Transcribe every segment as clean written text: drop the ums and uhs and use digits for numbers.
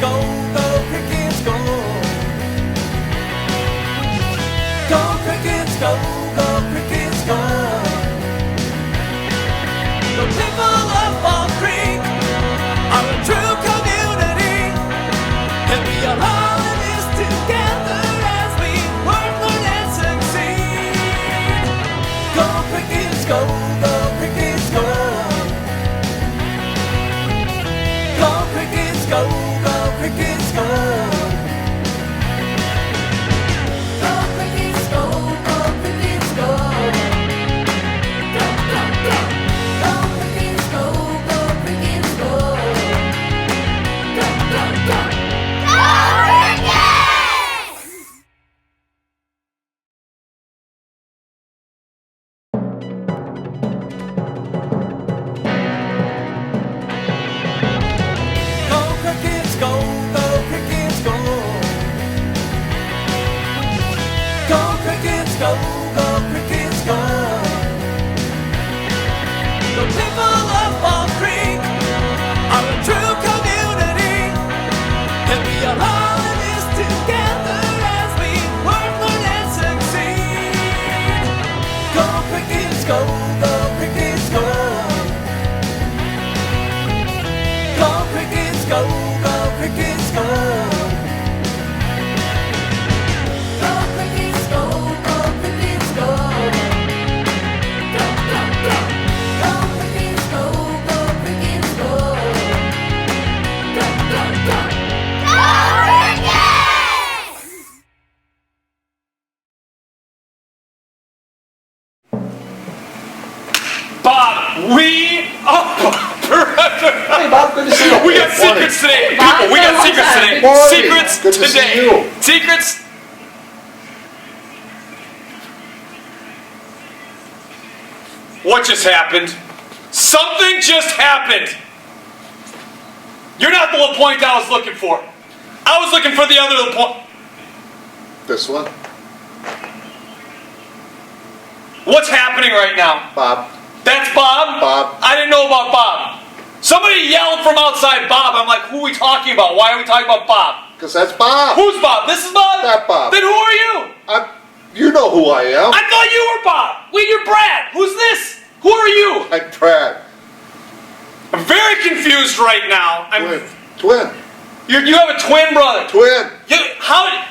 go, go Crickets, go. Go Crickets, go, go Crickets, go. The people of Fall Creek are a true community, and we are all in this together as we work, learn, and succeed. Go Crickets, go, go Crickets, go. Go Crickets, go, go Crickets, go. Go Crickets, go, go Crickets, go. Go, go, go. Go Crickets, go, go Crickets, go. Go, go, go. Go Crickets! Go Crickets, go, go Crickets, go. Go Crickets, go, go Crickets, go. The people of Fall Creek are a true community, and we are all in this together as we work, learn, and succeed. Go Crickets, go, go Crickets, go. Go Crickets, go, go Crickets, go. Go Crickets, go, go Crickets, go. Go, go, go. Go Crickets, go, go Crickets, go. Go, go, go. Go Crickets! Bob, we Hey, Bob, good to see you. we got secrets today, people. We got secrets today. Morning. Secrets Good to see today. you. Secrets. What just happened? Something just happened. You're not the LaPointe I was looking for. I was looking for the other LaPointe. This one, What's happening right now? Bob. That's Bob? Bob. I didn't know about Bob. Somebody yelled from outside Bob. I'm like, who are we talking about? Why are we talking about Bob? Because that's Bob. Who's Bob? This is Bob? That Bob. Then who are you? You know who I am. I thought you were Bob. Wait, you're Brad. Who's this? Who are you? I'm Brad. I'm very confused right now. Twin. You have a twin brother. Twin.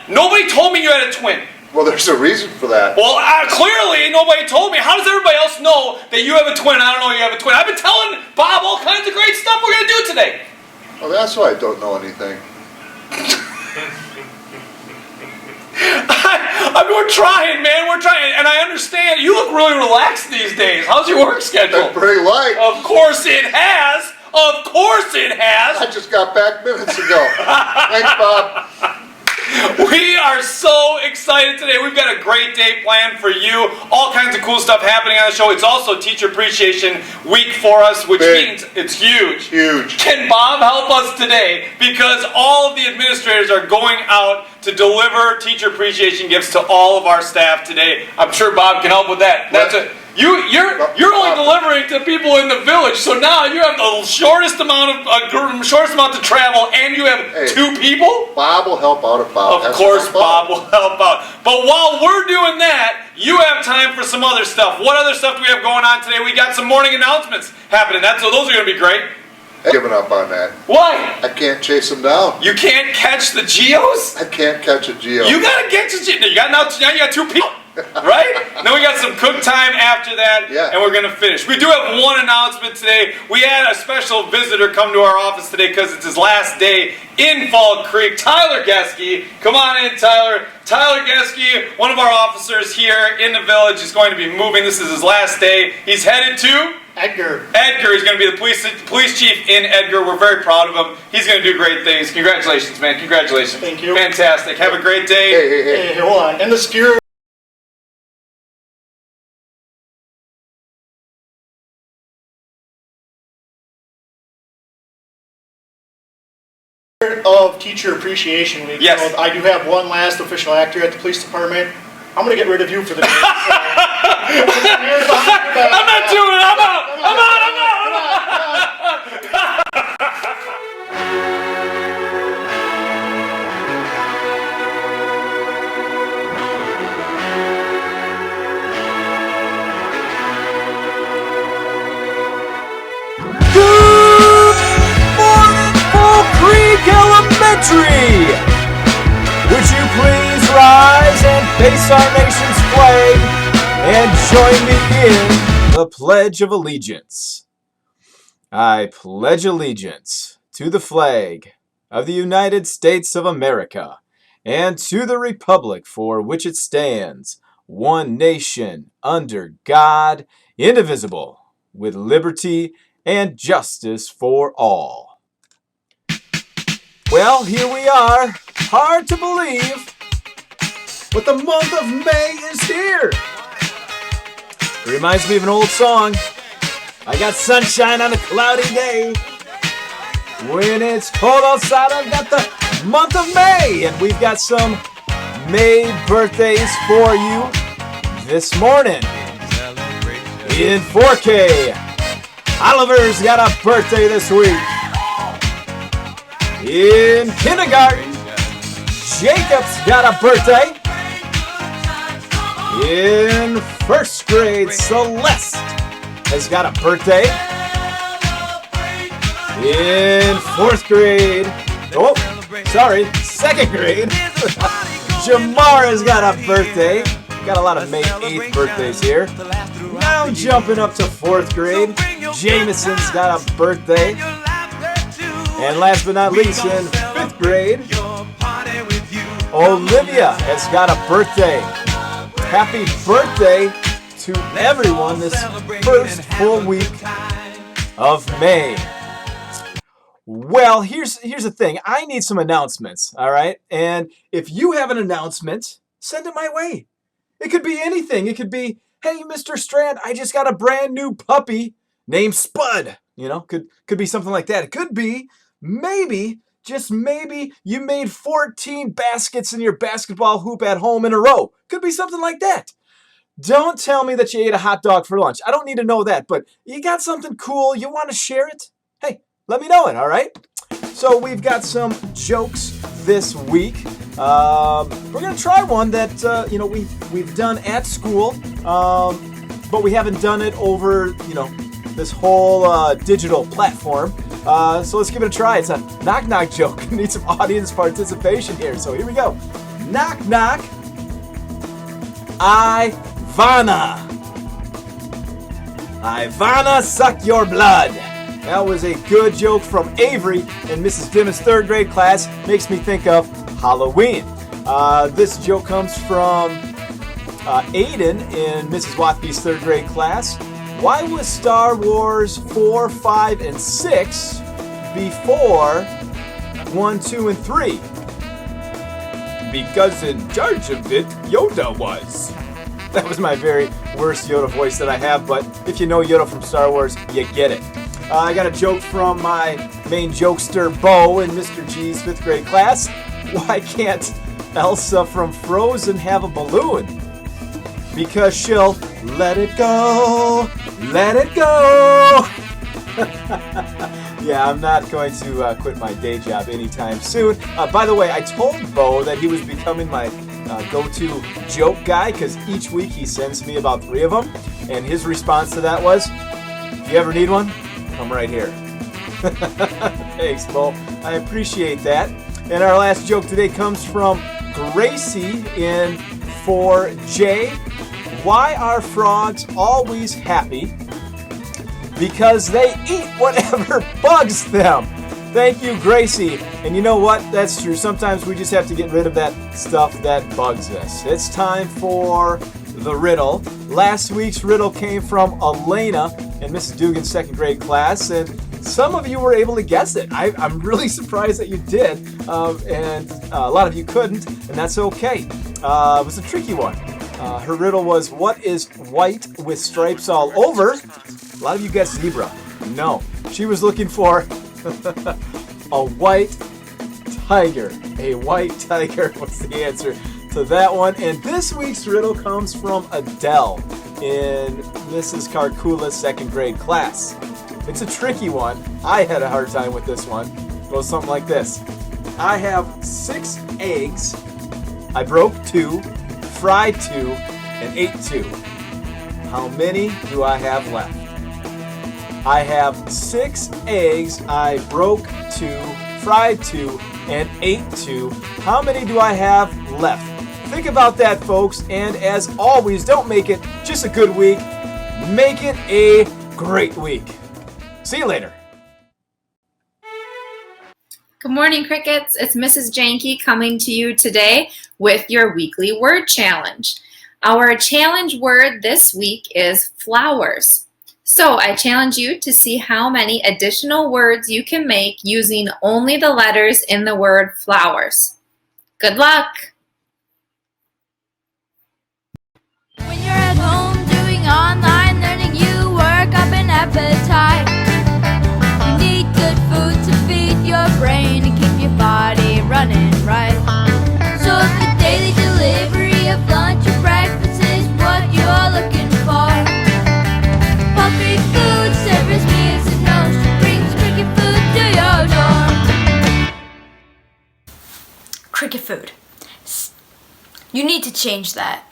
Nobody told me you had a twin. Well, there's a reason for that. Well, clearly nobody told me. How does everybody else know that you have a twin? I don't know you have a twin. I've been telling Bob all kinds of great stuff we're going to do today. Well, that's why I don't know anything. I mean, we're trying, man. We're trying. And I understand. You look really relaxed these days. How's your work schedule? That's pretty light. Of course it has. Of course it has. I just got back minutes ago. Thanks, Bob. We are so excited today. We've got a great day planned for you. All kinds of cool stuff happening on the show. It's also Teacher Appreciation Week for us, which Big. means it's huge. Huge. Can Bob help us today? Because all of the administrators are going out to deliver Teacher Appreciation gifts to all of our staff today. I'm sure Bob can help with that. That's it. You're only delivering to people in the village, so now you have the shortest amount to travel, and you have Hey. 2 people. Bob will help out if Bob Of has course, to help Bob will help out. But while we're doing that, you have time for some other stuff. What other stuff do we have going on today? We got some morning announcements happening. Those are going to be great. I've given up on that. Why? I can't chase him down. You can't catch the Geos? I can't catch a Geo. You got to get to Geo. Now you got 2 people. Right? Then we got some cook time after that, Yeah. and we're going to finish. We do have one announcement today. We had a special visitor come to our office today because it's his last day in Fall Creek. Tyler Geske. Come on in, Tyler. Tyler Geske, one of our officers here in the village, is going to be moving. This is his last day. He's headed to Edgar. Edgar. He's going to be the police chief in Edgar. We're very proud of him. He's going to do great things. Congratulations, man. Congratulations. Thank you. Fantastic. Have a great day. Hey, hold on. In the spirit of Teacher Appreciation Week, Yes. I do have one last official act here at the police department. I'm going to get rid of you for the day. I'm not doing it. I'm out. I'm out. I'm out. I'm out. country, would you please rise and face our nation's flag and join me in the Pledge of Allegiance? I pledge allegiance to the flag of the United States of America and to the republic for which it stands, one nation, under God, indivisible, with liberty and justice for all. Well, here we are. Hard to believe, but the month of May is here. It reminds me of an old song. I got sunshine on a cloudy day. When it's cold outside, I've got the month of May. And we've got some May birthdays for you this morning. In 4K, Oliver's got a birthday this week. In kindergarten, Jacob's got a birthday. In first grade, Celeste has got a birthday. In fourth grade, second grade, Jamara's got a birthday. Got a lot of May 8th birthdays here. Now jumping up to fourth grade, Jameson's got a birthday. And last but not least, in fifth grade, Olivia has got a birthday. Happy birthday to everyone this first full week of May. Well, here's the thing. I need some announcements, all right? And if you have an announcement, send it my way. It could be anything. It could be, hey, Mr. Strand, I just got a brand new puppy named Spud. You know, could be something like that. It could be, maybe, just maybe, you made 14 baskets in your basketball hoop at home in a row. Could be something like that. Don't tell me that you ate a hot dog for lunch. I don't need to know that, but you got something cool, you want to share it? Hey, let me know it, all right? So we've got some jokes this week. We're going to try one that, we've done at school, but we haven't done it over, this whole digital platform. So let's give it a try. It's a knock-knock joke. We need some audience participation here. So here we go. Knock-knock. Ivana, suck your blood. That was a good joke from Avery in Mrs. Dimmon's third grade class. Makes me think of Halloween. This joke comes from Aiden in Mrs. Wathby's third grade class. Why was Star Wars 4, 5, and 6 before 1, 2, and 3? Because in charge of it, Yoda was. That was my very worst Yoda voice that I have, but if you know Yoda from Star Wars, you get it. I got a joke from my main jokester, Bo, in Mr. G's 5th grade class. Why can't Elsa from Frozen have a balloon? Because she'll let it go, let it go. Yeah, I'm not going to quit my day job anytime soon. By the way, I told Bo that he was becoming my go-to joke guy because each week he sends me about 3 of them. And his response to that was, if you ever need one, come right here. Thanks, Bo. I appreciate that. And our last joke today comes from Gracie in 4J. Why are frogs always happy? Because they eat whatever bugs them. Thank you, Gracie. And you know what? That's true. Sometimes we just have to get rid of that stuff that bugs us. It's time for the riddle. Last week's riddle came from Elena in Mrs. Dugan's 2nd grade class, and some of you were able to guess it. I'm really surprised that you did, and a lot of you couldn't, and that's okay. It was a tricky one. Her riddle was, what is white with stripes all over? A lot of you guessed zebra. No, she was looking for a white tiger. A white tiger was the answer to that one. And this week's riddle comes from Adele in Mrs. Carcula's 2nd grade class. It's a tricky one. I had a hard time with this one. It goes something like this. I have 6 eggs. I broke 2, fried 2, and ate 2. How many do I have left? I have 6 eggs. I broke 2, fried 2, and ate 2. How many do I have left? Think about that, folks, and as always, don't make it just a good week, make it a great week. See you later. Good morning, Crickets. It's Mrs. Janke coming to you today with your weekly word challenge. Our challenge word this week is flowers. So I challenge you to see how many additional words you can make using only the letters in the word flowers. Good luck! When you're at home doing online learning, you work up an appetite. You need good food to feed your brain and keep your body running right. So if the daily delivery of lunch or breakfast is what you're looking for, Paul Creek Food Service means it knows she brings cricket food to your door. Cricket food. You need to change that.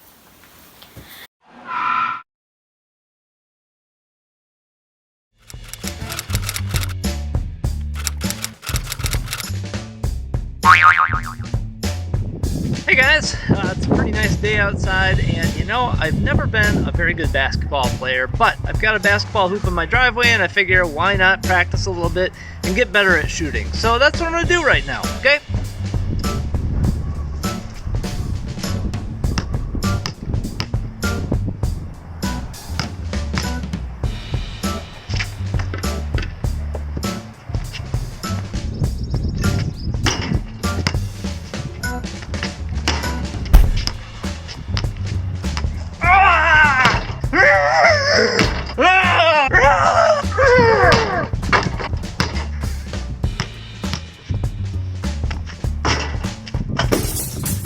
Hey guys, it's a pretty nice day outside, and you know, I've never been a very good basketball player, but I've got a basketball hoop in my driveway, and I figure why not practice a little bit and get better at shooting. So that's what I'm gonna do right now, okay?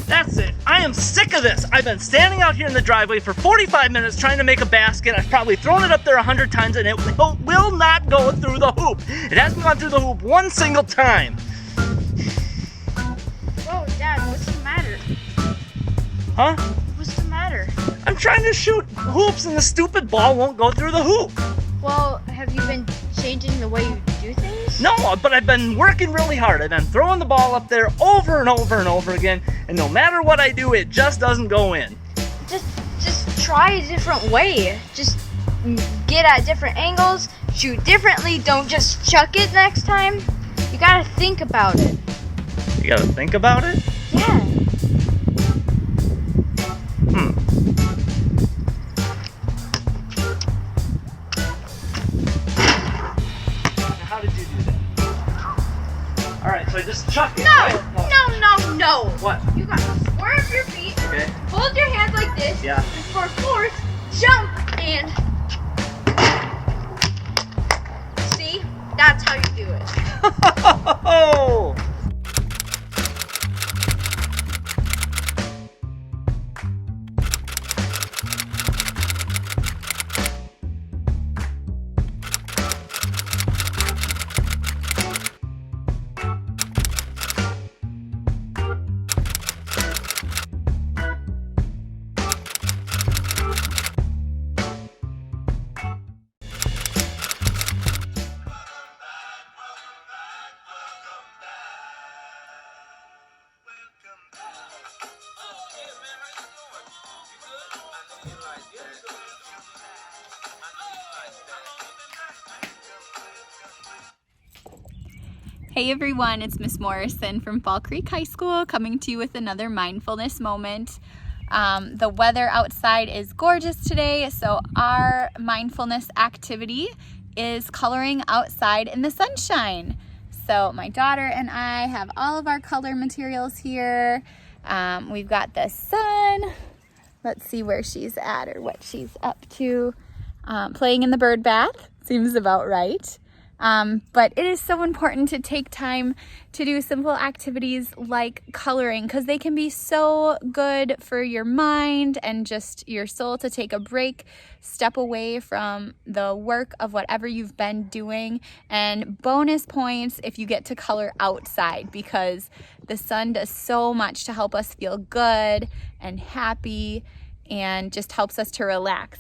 That's it. I am sick of this. I've been standing out here in the driveway for 45 minutes trying to make a basket. I've probably thrown it up there 100 times and it will not go through the hoop. It hasn't gone through the hoop one single time. Whoa, Dad, what's the matter? Huh? What's the matter? I'm trying to shoot hoops and the stupid ball won't go through the hoop. Well, have you been changing the way you do things? No, but I've been working really hard. I've been throwing the ball up there over and over and over again, and no matter what I do, it just doesn't go in. Just try a different way. Just get at different angles, shoot differently. Don't just chuck it next time. You gotta think about it. You gotta think about it? Yeah. How did you do that? Alright, so I just chuck it, No, right? no. What? You gotta swerve your feet, Okay. hold your hands like this, Yeah. and for force, jump, and see? That's how you do it. Oh! Hey everyone, it's Miss Morrison from Fall Creek High School coming to you with another mindfulness moment. The weather outside is gorgeous today, so our mindfulness activity is coloring outside in the sunshine. So my daughter and I have all of our color materials here. We've got the sun. Let's see where she's at or what she's up to. Playing in the bird bath seems about right. But it is so important to take time to do simple activities like coloring because they can be so good for your mind and just your soul to take a break, step away from the work of whatever you've been doing. And bonus points if you get to color outside because the sun does so much to help us feel good and happy and just helps us to relax.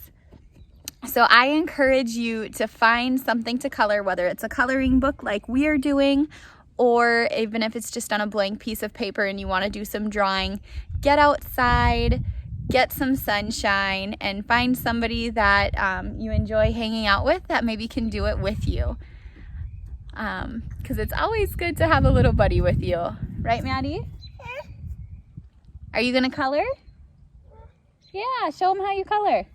So I encourage you to find something to color, whether it's a coloring book like we are doing, or even if it's just on a blank piece of paper and you want to do some drawing, get outside, get some sunshine, and find somebody that you enjoy hanging out with that maybe can do it with you. Because it's always good to have a little buddy with you. Right, Maddie? Are you going to color? Yeah, show them how you color.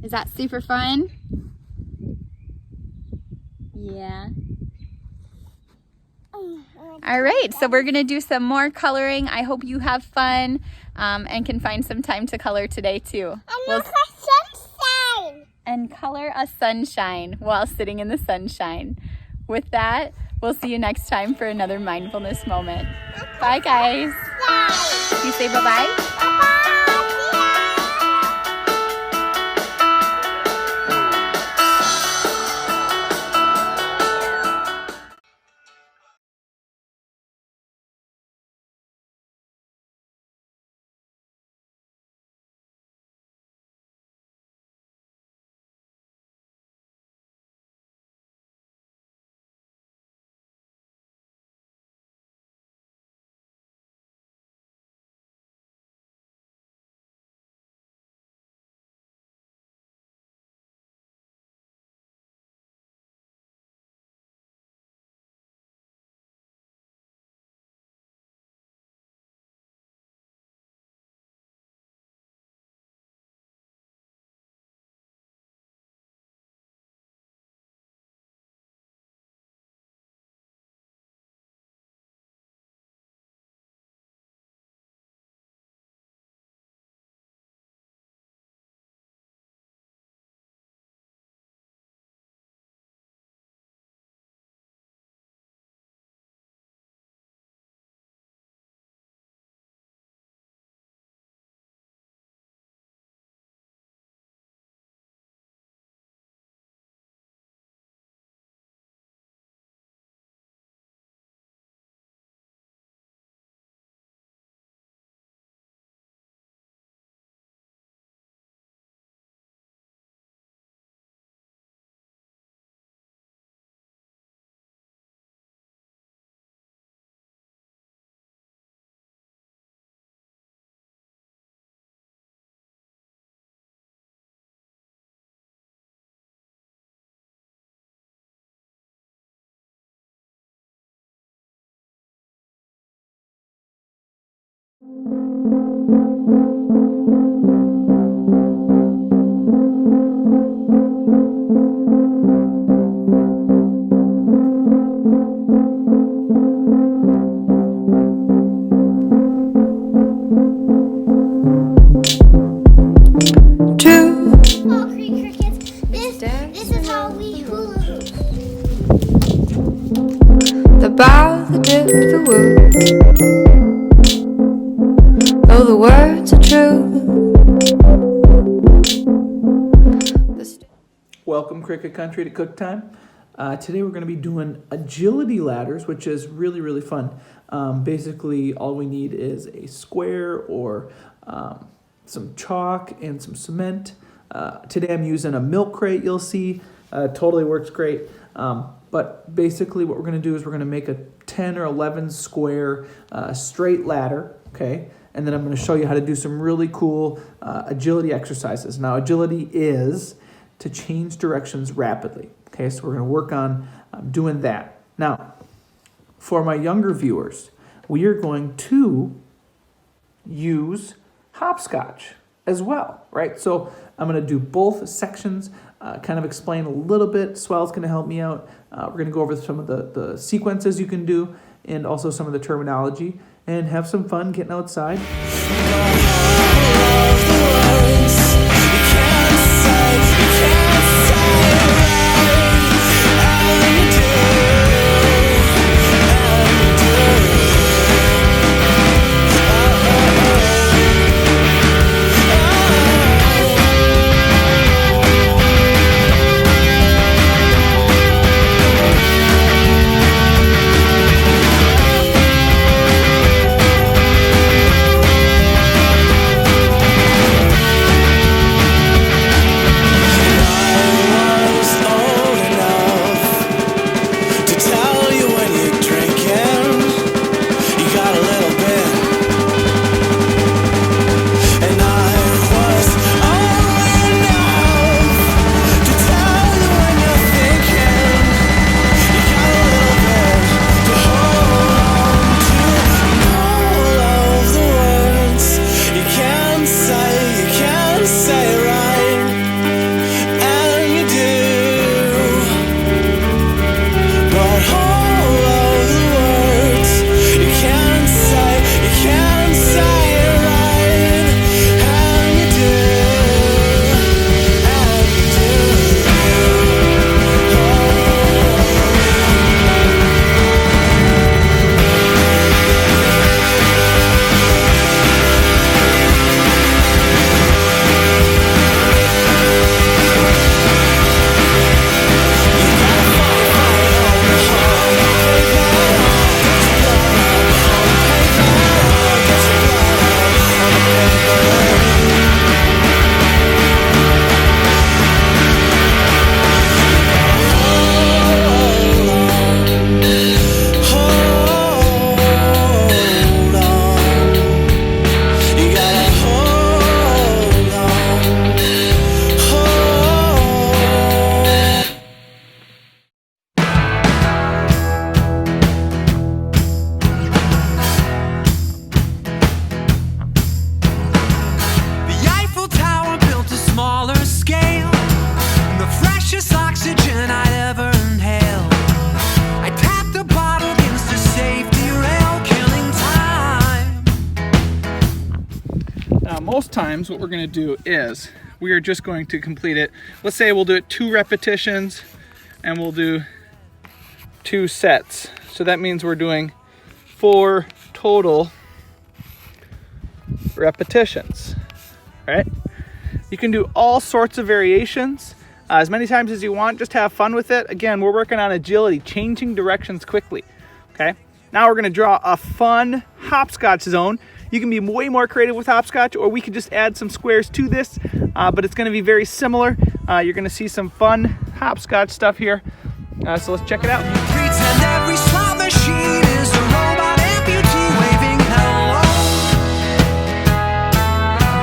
Is that super fun? Yeah. All right, so we're gonna do some more coloring. I hope you have fun and can find some time to color today too. And color a sunshine while sitting in the sunshine. With that, we'll see you next time for another mindfulness moment. Bye, guys. Bye. You say bye-bye? Bow the dip the woo, though the words are true. Welcome, Cricket Country, to Cook Time. Today we're going to be doing agility ladders, which is really, really fun. Basically, all we need is a square or some chalk and some cement. Today I'm using a milk crate, you'll see. Totally works great. But basically what we're going to do is we're going to make a 10 or 11 square straight ladder, okay? And then I'm going to show you how to do some really cool agility exercises. Now, agility is to change directions rapidly, okay? So we're going to work on doing that. Now, for my younger viewers, we are going to use hopscotch as well, right? So I'm going to do both sections, kind of explain a little bit. Swell's going to help me out. We're going to go over some of the sequences you can do and also some of the terminology and have some fun getting outside. times what we're going to do is we are just going to complete it. Let's say we'll do it 2 repetitions and we'll do 2 sets. So that means we're doing 4 total repetitions, right? You can do all sorts of variations as many times as you want. Just have fun with it. Again, we're working on agility, changing directions quickly, okay? Now we're gonna draw a fun hopscotch zone. You can be way more creative with hopscotch, or we could just add some squares to this, but it's gonna be very similar. You're gonna see some fun hopscotch stuff here. So let's check it out. Pretend every slot machine is a robot amputee waving hello.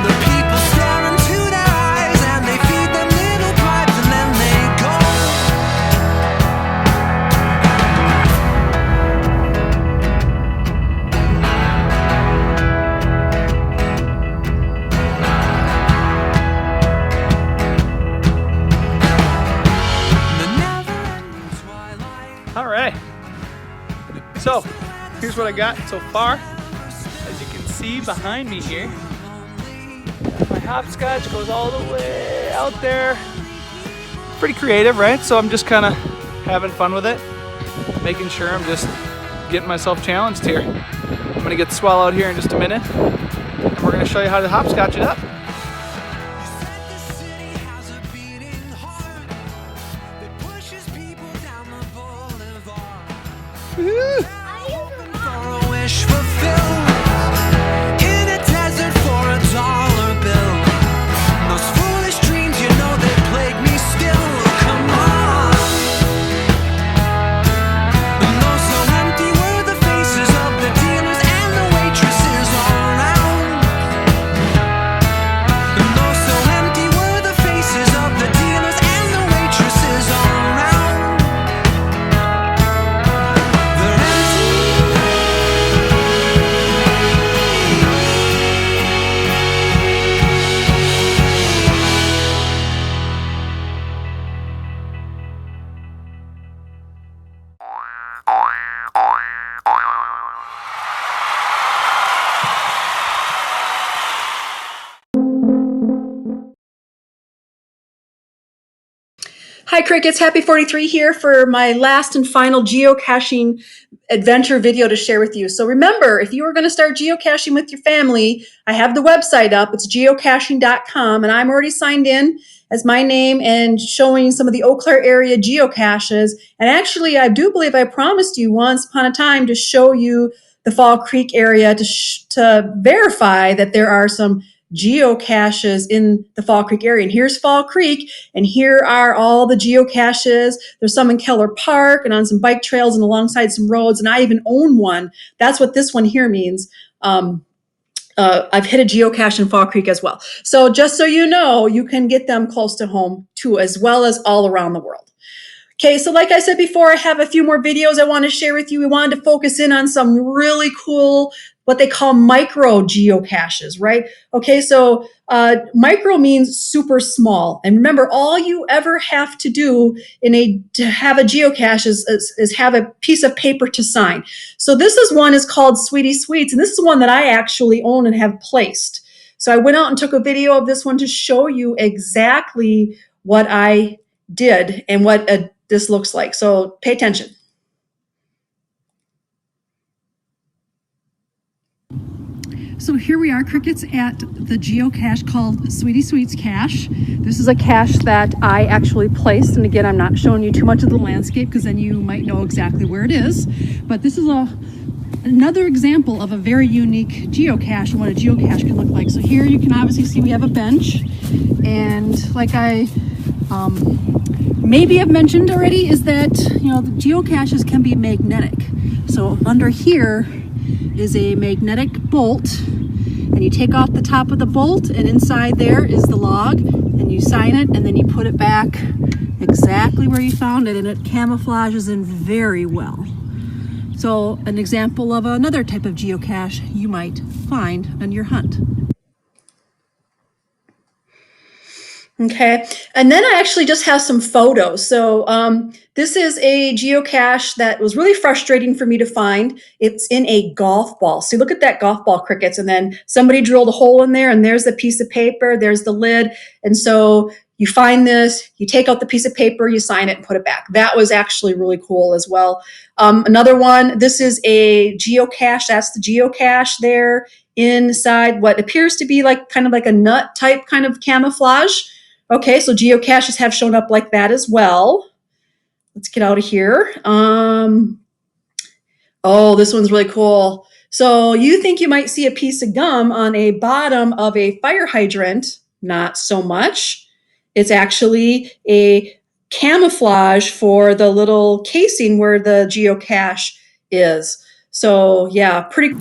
The people stare into their eyes and they feed them little bribes and then they go. All right, so here's what I got so far. As you can see behind me here, my hopscotch goes all the way out there. Pretty creative, right? So I'm just kind of having fun with it, making sure I'm just getting myself challenged here. I'm gonna get the swell out here in just a minute, and we're gonna show you how to hopscotch it up. For a wish fulfilled in a desert for $1 bill. Those foolish dreams, you know they plague me still. Come on. And though so empty were the faces of the dealers and the waitresses all around. And though so empty were the faces of the dealers and the waitresses all around. They're empty. Hi Crickets, Happy 43 here for my last and final geocaching adventure video to share with you. So remember, if you are going to start geocaching with your family, I have the website up. It's geocaching.com, and I'm already signed in as my name and showing some of the Eau Claire area geocaches. And actually, I do believe I promised you once upon a time to show you the Fall Creek area to verify that there are some geocaches in the Fall Creek area. And here's Fall Creek, and here are all the geocaches. There's some in Keller Park and on some bike trails and alongside some roads, and I even own one. That's what this one here means. I've hit a geocache in Fall Creek as well. So just so you know, you can get them close to home too, as well as all around the world. Okay, so like I said before, I have a few more videos I want to share with you. We wanted to focus in on some really cool, what they call micro geocaches, right? Okay, so micro means super small. And remember, all you ever have to do to have a geocache is have a piece of paper to sign. So this one is called Sweetie Sweets, and this is one that I actually own and have placed. So I went out and took a video of this one to show you exactly what I did and what this looks like. So pay attention. So here we are, Crickets, at the geocache called Sweetie Sweets Cache. This is a cache that I actually placed, and again, I'm not showing you too much of the landscape because then you might know exactly where it is. But this is another example of a very unique geocache and what a geocache can look like. So here you can obviously see we have a bench, and like I maybe have mentioned already, is that the geocaches can be magnetic. So under here is a magnetic bolt, and you take off the top of the bolt, and inside there is the log, and you sign it, and then you put it back exactly where you found it, and it camouflages in very well. So an example of another type of geocache you might find on your hunt. Okay, and then I actually just have some photos. So this is a geocache that was really frustrating for me to find. It's in a golf ball. So look at that golf ball, Crickets, and then somebody drilled a hole in there, and there's the piece of paper, there's the lid, and so you find this, you take out the piece of paper, you sign it and put it back. That was actually really cool as well. Another one, this is a geocache. That's the geocache there inside what appears to be like kind of like a nut type kind of camouflage. Okay, so geocaches have shown up like that as well. Let's get out of here. Oh, this one's really cool. So you think you might see a piece of gum on a bottom of a fire hydrant. Not so much. It's actually a camouflage for the little casing where the geocache is. So yeah, pretty.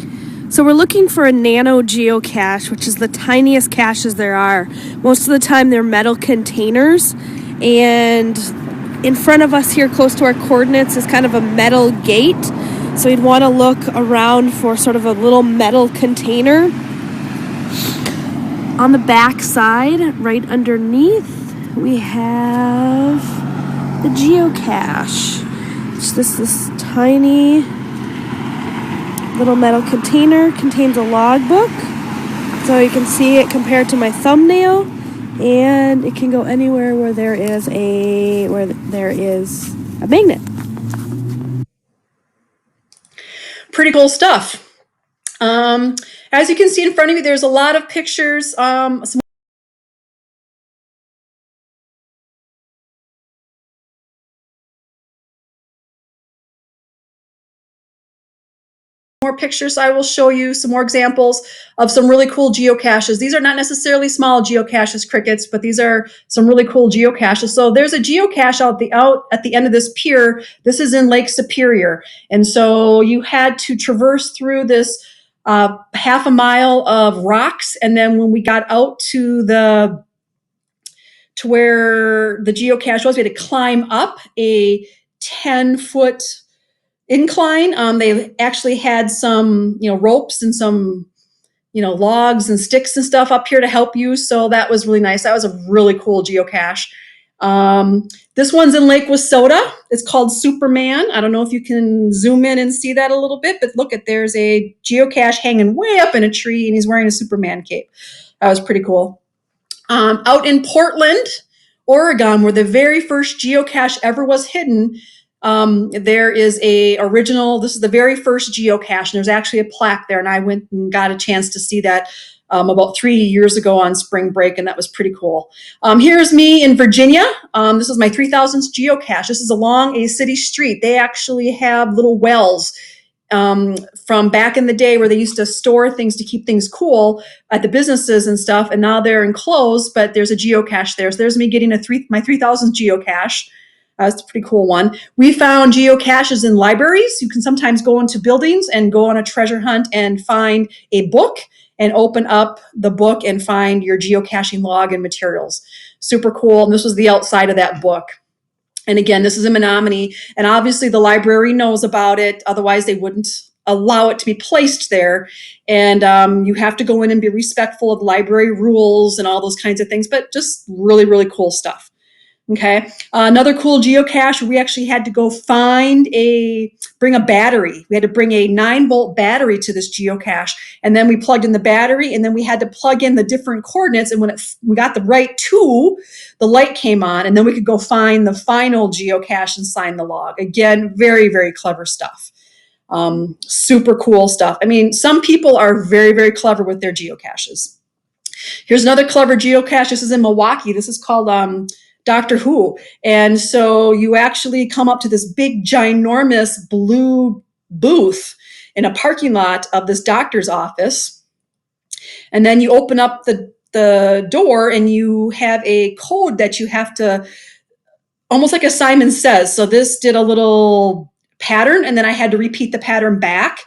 So we're looking for a nano geocache, which is the tiniest caches there are. Most of the time they're metal containers, and in front of us here close to our coordinates is kind of a metal gate. So you'd want to look around for sort of a little metal container. On the back side, right underneath, we have the geocache. It's just this tiny little metal container, contains a logbook. So you can see it compared to my thumbnail, and it can go anywhere where there is a magnet. Pretty cool stuff. As you can see in front of you, there's a lot of pictures. Some more pictures. I will show you some more examples of some really cool geocaches. These are not necessarily small geocaches, Crickets, but these are some really cool geocaches. So there's a geocache out at the end of this pier. This is in Lake Superior. And so you had to traverse through this half a mile of rocks. And then when we got out to where the geocache was, we had to climb up a 10-foot incline. They actually had some, ropes and some, logs and sticks and stuff up here to help you. So that was really nice. That was a really cool geocache. This one's in Lake Wissota. It's called Superman. I don't know if you can zoom in and see that a little bit, but look, there's a geocache hanging way up in a tree, and he's wearing a Superman cape. That was pretty cool. Out in Portland, Oregon, where the very first geocache ever was hidden, there is this is the very first geocache, and there's actually a plaque there, and I went and got a chance to see that about 3 years ago on spring break, and that was pretty cool. Here's me in Virginia. This is my 3000th geocache. This is along a city street. They actually have little wells from back in the day where they used to store things to keep things cool at the businesses and stuff, and now they're enclosed, but there's a geocache there. So there's me getting my 3000th geocache. That's a pretty cool one. We found geocaches in libraries. You can sometimes go into buildings and go on a treasure hunt and find a book and open up the book and find your geocaching log and materials. Super cool. And this was the outside of that book. And again, this is in Menominee. And obviously the library knows about it. Otherwise, they wouldn't allow it to be placed there. And you have to go in and be respectful of library rules and all those kinds of things. But just really, really cool stuff. Okay. Another cool geocache, we actually had to go bring a battery. We had to bring a 9-volt battery to this geocache. And then we plugged in the battery, and then we had to plug in the different coordinates. And when we got the right two, the light came on, and then we could go find the final geocache and sign the log. Again, very, very clever stuff. Super cool stuff. I mean, some people are very, very clever with their geocaches. Here's another clever geocache. This is in Milwaukee. This is called Doctor Who. And so you actually come up to this big, ginormous blue booth in a parking lot of this doctor's office. And then you open up the door, and you have a code that you have to, almost like a Simon Says. So this did a little pattern, and then I had to repeat the pattern back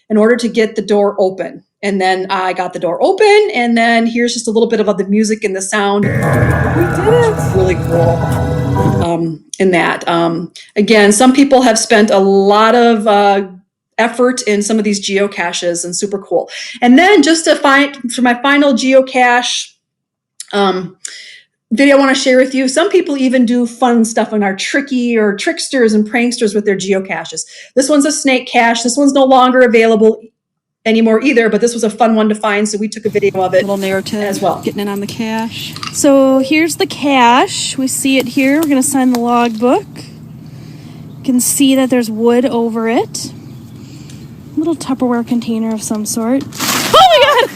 in order to get the door open. And then I got the door open, and then here's just a little bit of the music and the sound. We did it! Really cool in that. Again, some people have spent a lot of effort in some of these geocaches, and super cool. And then just for my final geocache, video I want to share with you. Some people even do fun stuff and are tricky or tricksters and pranksters with their geocaches. This one's a snake cache. This one's no longer available anymore either, but this was a fun one to find, so we took a video of it. Little narrative as well. Getting it on the cache. So here's the cache. We see it here. We're going to sign the logbook. You can see that there's wood over it. A little Tupperware container of some sort. Oh my god!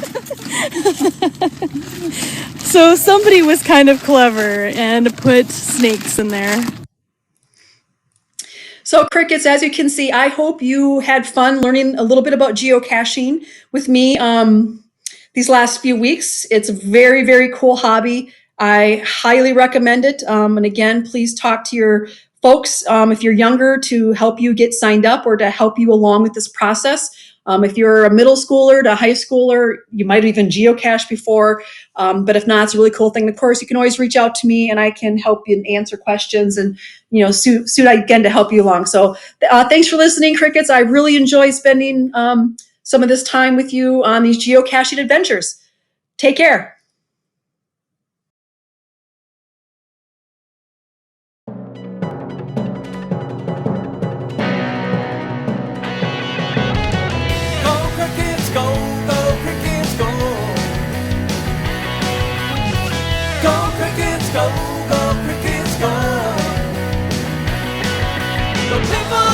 So somebody was kind of clever and put snakes in there. So Crickets, as you can see, I hope you had fun learning a little bit about geocaching with me these last few weeks. It's a very, very cool hobby. I highly recommend it. And again, please talk to your folks if you're younger to help you get signed up or to help you along with this process. If you're a middle schooler to high schooler, you might have even geocached before. But if not, it's a really cool thing. Of course, you can always reach out to me and I can help you and answer questions and, suit again to help you along. So thanks for listening, Crickets. I really enjoy spending some of this time with you on these geocaching adventures. Take care. Go Crickets, go, go Crickets, go. Go Crickets, go, go Crickets, go. The people